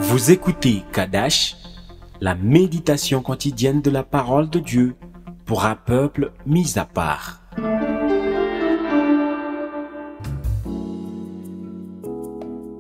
Vous écoutez Kadash, la méditation quotidienne de la parole de Dieu pour un peuple mis à part.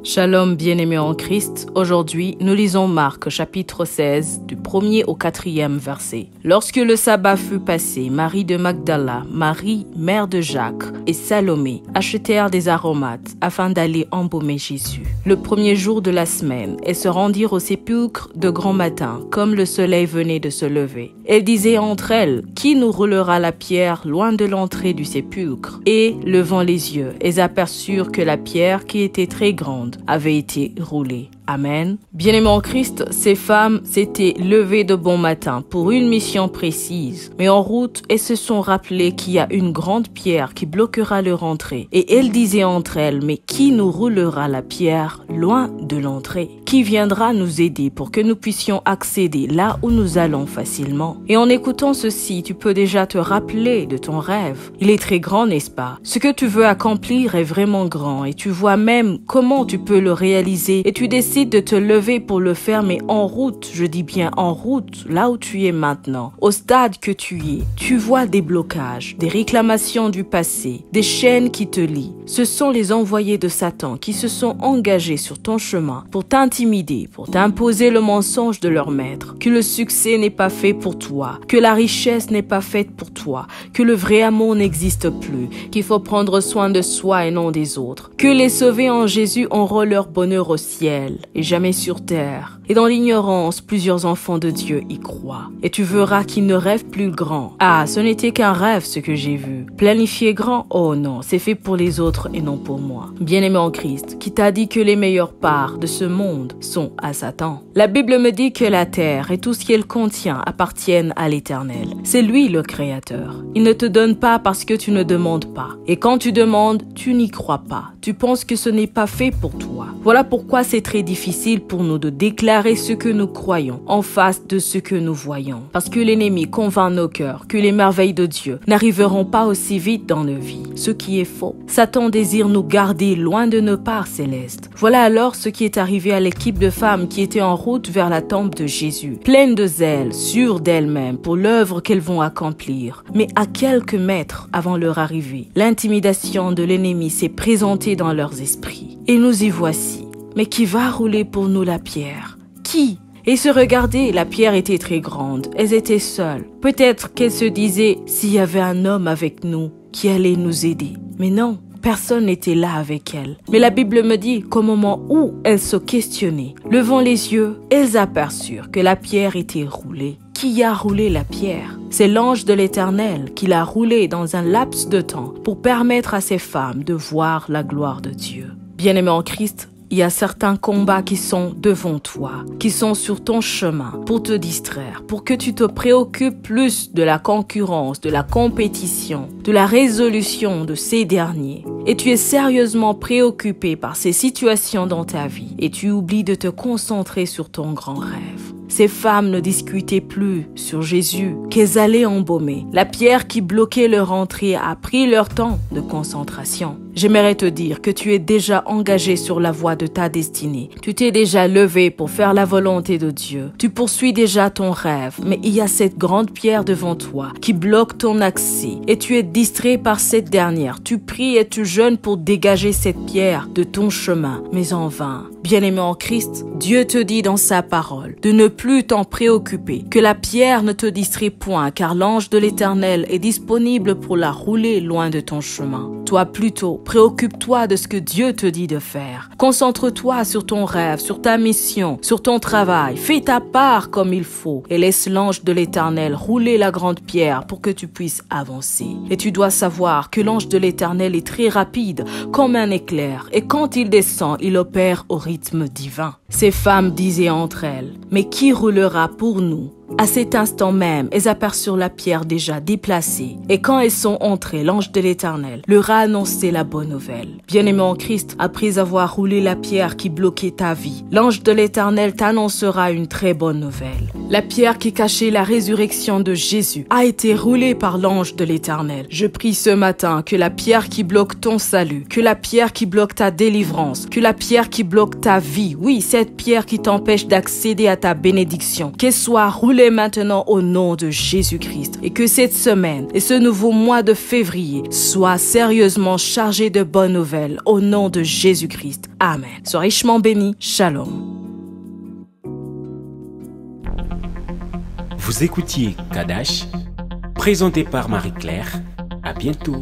Shalom bien-aimés en Christ, aujourd'hui nous lisons Marc chapitre 16 du 1er au 4e verset. Lorsque le sabbat fut passé, Marie de Magdala, Marie, mère de Jacques et Salomé achetèrent des aromates afin d'aller embaumer Jésus. Le premier jour de la semaine, elles se rendirent au sépulcre de grand matin, comme le soleil venait de se lever. Elles disaient entre elles, qui nous roulera la pierre loin de l'entrée du sépulcre? Et, levant les yeux, elles aperçurent que la pierre qui était très grande avait été roulée. Amen. Bien-aimés en Christ, ces femmes s'étaient levées de bon matin pour une mission précise. Mais en route, elles se sont rappelées qu'il y a une grande pierre qui bloquera leur entrée. Et elles disaient entre elles, mais qui nous roulera la pierre loin de l'entrée? Qui viendra nous aider pour que nous puissions accéder là où nous allons facilement? Et en écoutant ceci, tu peux déjà te rappeler de ton rêve. Il est très grand, n'est-ce pas? Ce que tu veux accomplir est vraiment grand et tu vois même comment tu peux le réaliser et tu décides de te lever pour le faire, mais en route, je dis bien en route, là où tu es maintenant, au stade que tu es, tu vois des blocages, des réclamations du passé, des chaînes qui te lient. Ce sont les envoyés de Satan qui se sont engagés sur ton chemin pour t'intimider, pour t'imposer le mensonge de leur maître, que le succès n'est pas fait pour toi, que la richesse n'est pas faite pour toi, que le vrai amour n'existe plus, qu'il faut prendre soin de soi et non des autres, que les sauvés en Jésus auront leur bonheur au ciel et jamais sur terre. Et dans l'ignorance, plusieurs enfants de Dieu y croient. Et tu verras qu'ils ne rêvent plus grand. Ah, ce n'était qu'un rêve ce que j'ai vu. Planifier grand? Oh non, c'est fait pour les autres et non pour moi. Bien-aimé en Christ, qui t'a dit que les meilleures parts de ce monde sont à Satan. La Bible me dit que la terre et tout ce qu'elle contient appartiennent à l'Éternel. C'est lui le Créateur. Il ne te donne pas parce que tu ne demandes pas. Et quand tu demandes, tu n'y crois pas. Tu penses que ce n'est pas fait pour toi. Voilà pourquoi c'est très difficile pour nous de déclarer ce que nous croyons en face de ce que nous voyons. Parce que l'ennemi convainc nos cœurs que les merveilles de Dieu n'arriveront pas aussi vite dans nos vies, ce qui est faux. Satan désire nous garder loin de nos parts célestes. Voilà alors ce qui est arrivé à l'équipe de femmes qui étaient en route vers la tombe de Jésus, pleines de zèle, sûres d'elles-mêmes pour l'œuvre qu'elles vont accomplir. Mais à quelques mètres avant leur arrivée, l'intimidation de l'ennemi s'est présentée dans leurs esprits. Et nous y voici. Mais qui va rouler pour nous la pierre? Qui? Et se regarder, la pierre était très grande. Elles étaient seules. Peut-être qu'elles se disaient s'il y avait un homme avec nous qui allait nous aider. Mais non, personne n'était là avec elles. Mais la Bible me dit qu'au moment où elles se questionnaient, levant les yeux, elles aperçurent que la pierre était roulée. Qui a roulé la pierre? C'est l'ange de l'Éternel qui l'a roulée dans un laps de temps pour permettre à ces femmes de voir la gloire de Dieu. Bien-aimés en Christ, il y a certains combats qui sont devant toi, qui sont sur ton chemin pour te distraire, pour que tu te préoccupes plus de la concurrence, de la compétition, de la résolution de ces derniers. Et tu es sérieusement préoccupé par ces situations dans ta vie et tu oublies de te concentrer sur ton grand rêve. Ces femmes ne discutaient plus sur Jésus qu'elles allaient embaumer. La pierre qui bloquait leur entrée a pris leur temps de concentration. J'aimerais te dire que tu es déjà engagé sur la voie de ta destinée. Tu t'es déjà levé pour faire la volonté de Dieu. Tu poursuis déjà ton rêve, mais il y a cette grande pierre devant toi qui bloque ton accès et tu es distrait par cette dernière. Tu pries et tu jeûnes pour dégager cette pierre de ton chemin, mais en vain. Bien-aimé en Christ, Dieu te dit dans sa parole de ne plus t'en préoccuper, que la pierre ne te distrait point, car l'ange de l'Éternel est disponible pour la rouler loin de ton chemin. Toi plutôt, préoccupe-toi de ce que Dieu te dit de faire. Concentre-toi sur ton rêve, sur ta mission, sur ton travail. Fais ta part comme il faut et laisse l'ange de l'Éternel rouler la grande pierre pour que tu puisses avancer. Et tu dois savoir que l'ange de l'Éternel est très rapide, comme un éclair, et quand il descend, il opère au rythme divin. Ces femmes disaient entre elles, mais qui roulera pour nous À cet instant même, elles aperçurent la pierre déjà déplacée. Et quand elles sont entrées, l'ange de l'Éternel leur a annoncé la bonne nouvelle. Bien-aimé en Christ, après avoir roulé la pierre qui bloquait ta vie, l'ange de l'Éternel t'annoncera une très bonne nouvelle. La pierre qui cachait la résurrection de Jésus a été roulée par l'ange de l'Éternel. Je prie ce matin que la pierre qui bloque ton salut, que la pierre qui bloque ta délivrance, que la pierre qui bloque ta vie, oui, cette pierre qui t'empêche d'accéder à ta bénédiction, qu'elle soit roulée maintenant au nom de Jésus-Christ et que cette semaine et ce nouveau mois de février soient sérieusement chargés de bonnes nouvelles au nom de Jésus-Christ. Amen. Sois richement béni. Shalom. Vous écoutiez Kadash, présenté par Marie-Claire. À bientôt.